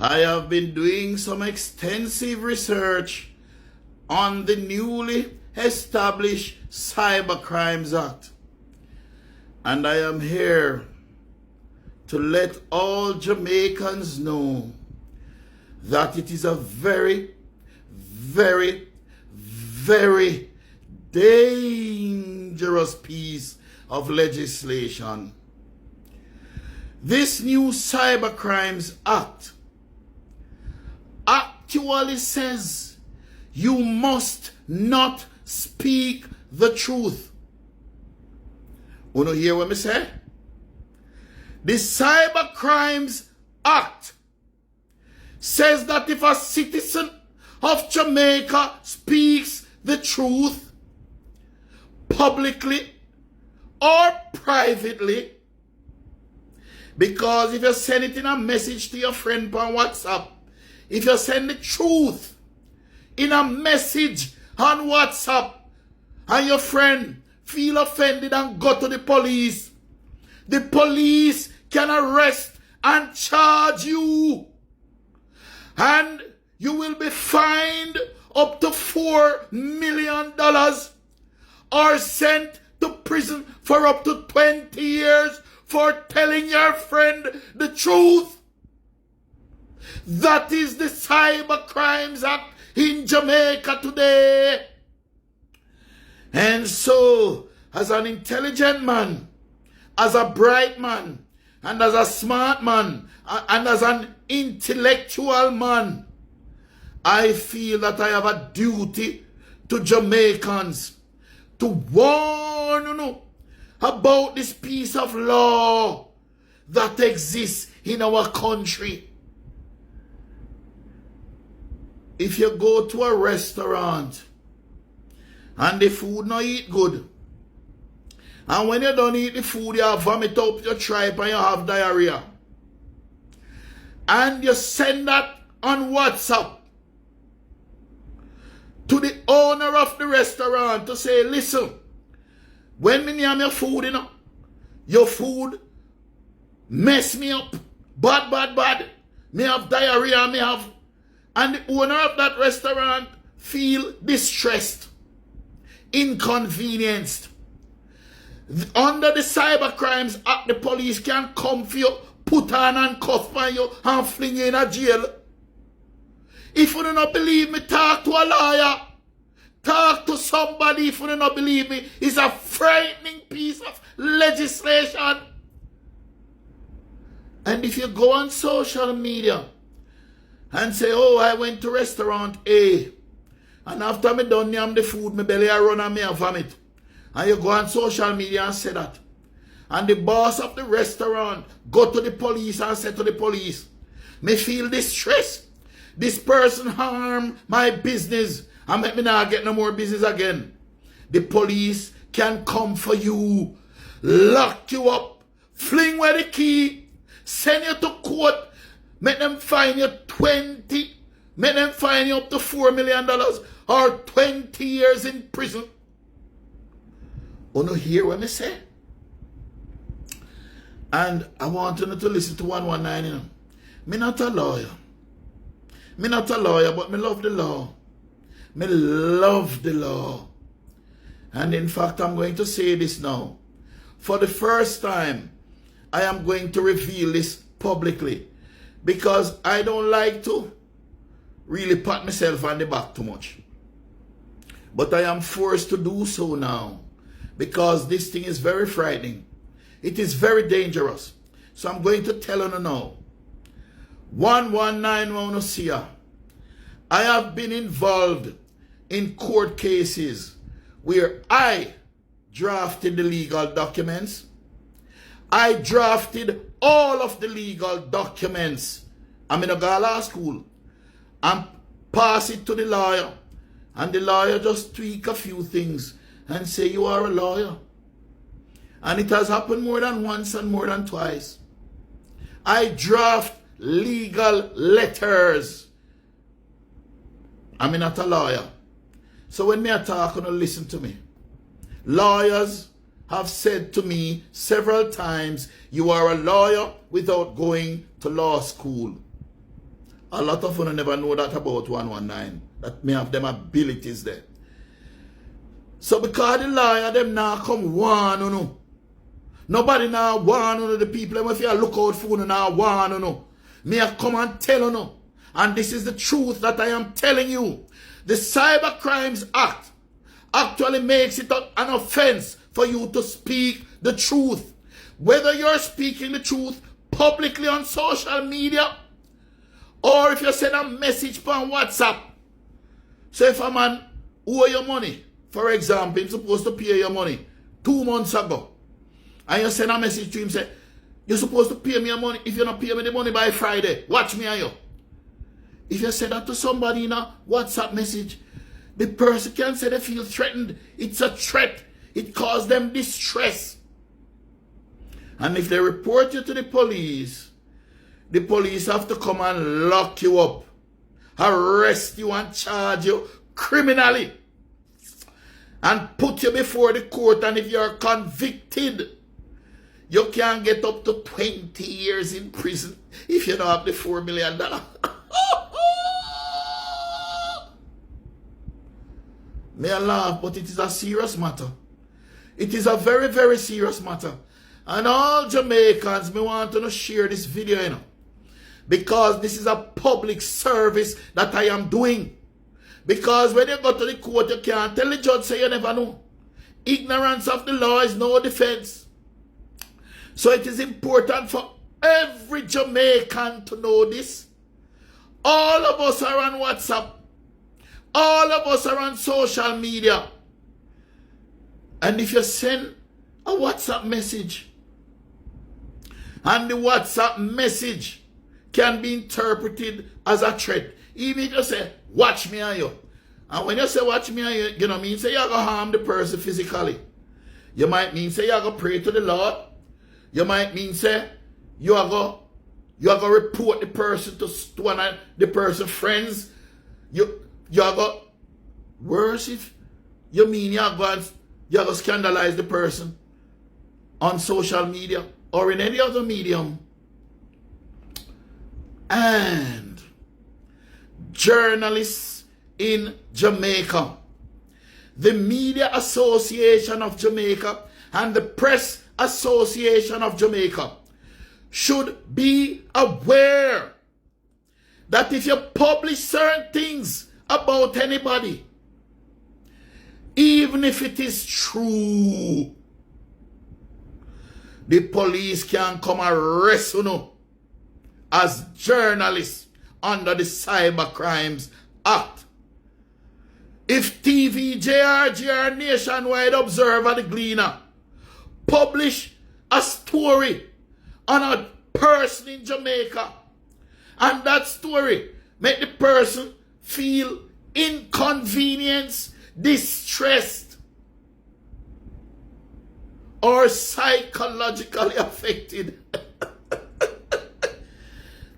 I have been doing some extensive research on the newly established Cyber Crimes Act. And I am here to let all Jamaicans know that it is a very, very, very dangerous piece of legislation. This new Cyber Crimes Act actually says you must not speak the truth. You know hear what me say? The Cyber Crimes Act says that if a citizen of Jamaica speaks the truth publicly or privately, because if you send it in a message to your friend on WhatsApp, if you send the truth in a message on WhatsApp and your friend feel offended and go to the police can arrest and charge you. And you will be fined up to $4 million or sent to prison for up to 20 years for telling your friend the truth. That is the Cyber Crimes Act in Jamaica today. And so, as an intelligent man, as a bright man, and as a smart man, and as an intellectual man, I feel that I have a duty to Jamaicans to warn you about this piece of law that exists in our country. If you go to a restaurant and the food not eat good, and when you don't eat the food, you have vomit up your tripe and you have diarrhea, and you send that on WhatsApp to the owner of the restaurant to say, listen, when me name your food, your food mess me up, bad, me have diarrhea, and the owner of that restaurant feel distressed, inconvenienced. Under the Cyber Crimes Act, the police can come for you, put on and cuff on you and fling you in a jail. If you do not believe me, talk to a lawyer. Talk to somebody if you do not believe me. It's a frightening piece of legislation. And if you go on social media and say, oh, I went to restaurant A, and after me done yam the food, my belly a run and me a vomit, and you go on social media and say that, and the boss of the restaurant go to the police and say to the police, me feel distressed, this person harm my business and make me not get no more business again. The police can come for you, lock you up, fling away the key, send you to court, make them fine you make them fine you up to $4 million or 20 years in prison. You know hear what I say? And I want you to listen to 119. Me not a lawyer. Me not a lawyer, but me love the law. Me love the law. And in fact, I'm going to say this now. For the first time, I am going to reveal this publicly, because I don't like to really pat myself on the back too much. But I am forced to do so now, because this thing is very frightening. It is very dangerous. So I'm going to tell you now. 1191 Sia. I have been involved in court cases where I drafted the legal documents. I drafted all of the legal documents. I'm in a law school. And pass it to the lawyer. And the lawyer just tweak a few things and say you are a lawyer. And it has happened more than once and more than twice. I draft legal letters. I'm not a lawyer. So when me talk, listen to me. Lawyers have said to me several times, you are a lawyer without going to law school. A lot of you never know that about 119. That may have them abilities there. So because the lawyer them now come warn you know. Nobody now warn you know, the people if you look out for you now warn you know. Me I come and tell you know. And this is the truth that I am telling you. The Cyber Crimes Act actually makes it an offense for you to speak the truth. Whether you're speaking the truth publicly on social media or if you send a message on WhatsApp. So if a man owe you money, for example, he's supposed to pay your money 2 months ago, and you send a message to him say, you're supposed to pay me your money. If you don't pay me the money by Friday, watch me and you. If you say that to somebody in a WhatsApp message, the person can say they feel threatened. It's a threat. It causes them distress. And if they report you to the police have to come and lock you up, arrest you and charge you criminally, and put you before the court. And if you're convicted, you can get up to 20 years in prison if you don't have the $4 million. May I laugh, but it is a serious matter. It is a very, very serious matter. And all Jamaicans, me want to share this video, you know, because this is a public service that I am doing. Because when you go to the court, you can't tell the judge say you never know. Ignorance of the law is no defense. So it is important for every Jamaican to know this. All of us are on WhatsApp. All of us are on social media. And if you send a WhatsApp message, and the WhatsApp message can be interpreted as a threat, even if you say, watch me and you. And when you say watch me and you, you know mean say you're going to harm the person physically. You might mean say you're going to pray to the Lord. You might mean say you're going to report the person to one of the person's friends. You're going to, worse if you mean you're going to scandalize the person on social media or in any other medium. And journalists in Jamaica, the Media Association of Jamaica and the Press Association of Jamaica should be aware that if you publish certain things about anybody, even if it is true, the police can come arrest you as journalists under the Cyber Crimes Act. If TVJRGR Nationwide Observer, the Gleaner, publish a story on a person in Jamaica, and that story make the person feel inconvenienced, distressed, or psychologically affected.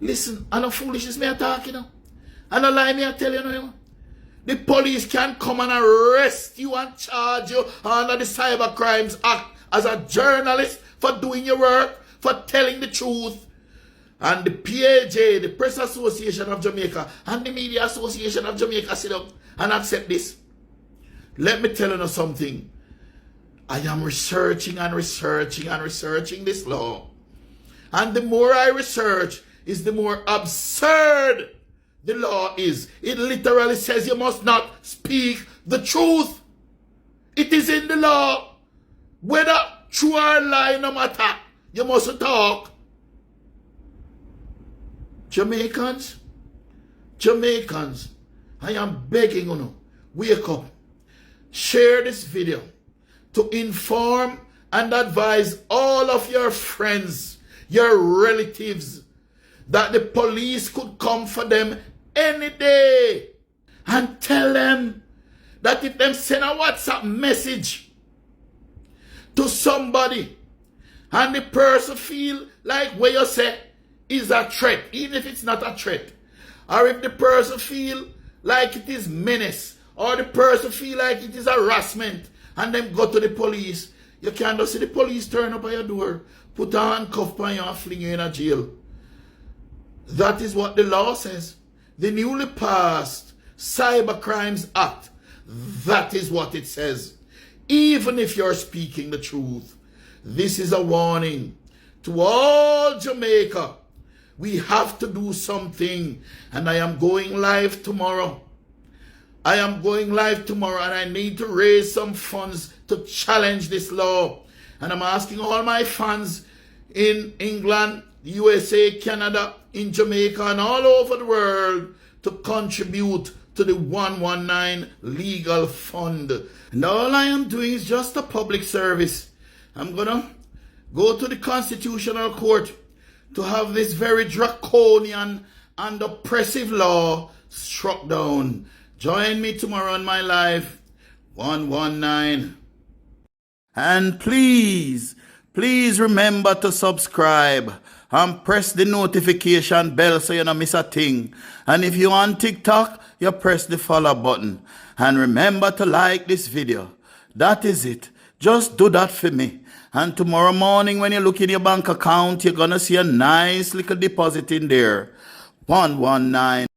Listen, I know foolishness me I talk, you know. I know lie me I tell you, you know. The police can come and arrest you and charge you under the Cyber Crimes Act as a journalist for doing your work, for telling the truth. And the PAJ, the Press Association of Jamaica, and the Media Association of Jamaica sit up and accept this. Let me tell you something. I am researching and researching and researching this law. And the more I research, is the more absurd the law is. It literally says you must not speak the truth. It is in the law. Whether true or lie, no matter, you must talk. Jamaicans, I am begging you, wake up. Share this video to inform and advise all of your friends, your relatives, that the police could come for them any day. And tell them that if them send a WhatsApp message to somebody and the person feel like what you say is a threat, even if it's not a threat, or if the person feel like it is menace, or the person feel like it is harassment, and them go to the police, you can't just see the police turn up at your door, put a handcuff on you and fling you in a jail. That is what the law says. the newly passed Cyber Crimes Act. That is what it says. Even if you're speaking the truth, this is a warning to all Jamaica. We have to do something. And I am going live tomorrow. And I need to raise some funds to challenge this law. And I'm asking all my fans in England, USA, Canada, in Jamaica, and all over the world to contribute to the 119 legal fund. And all I am doing is just a public service. I'm gonna go to the Constitutional Court to have this very draconian and oppressive law struck down. Join me tomorrow on my live 119. And please remember to subscribe and press the notification bell so you don't miss a thing. And if you're on TikTok, you press the follow button. And remember to like this video. That is it. Just do that for me. And tomorrow morning when you look in your bank account, you're going to see a nice little deposit in there. 119.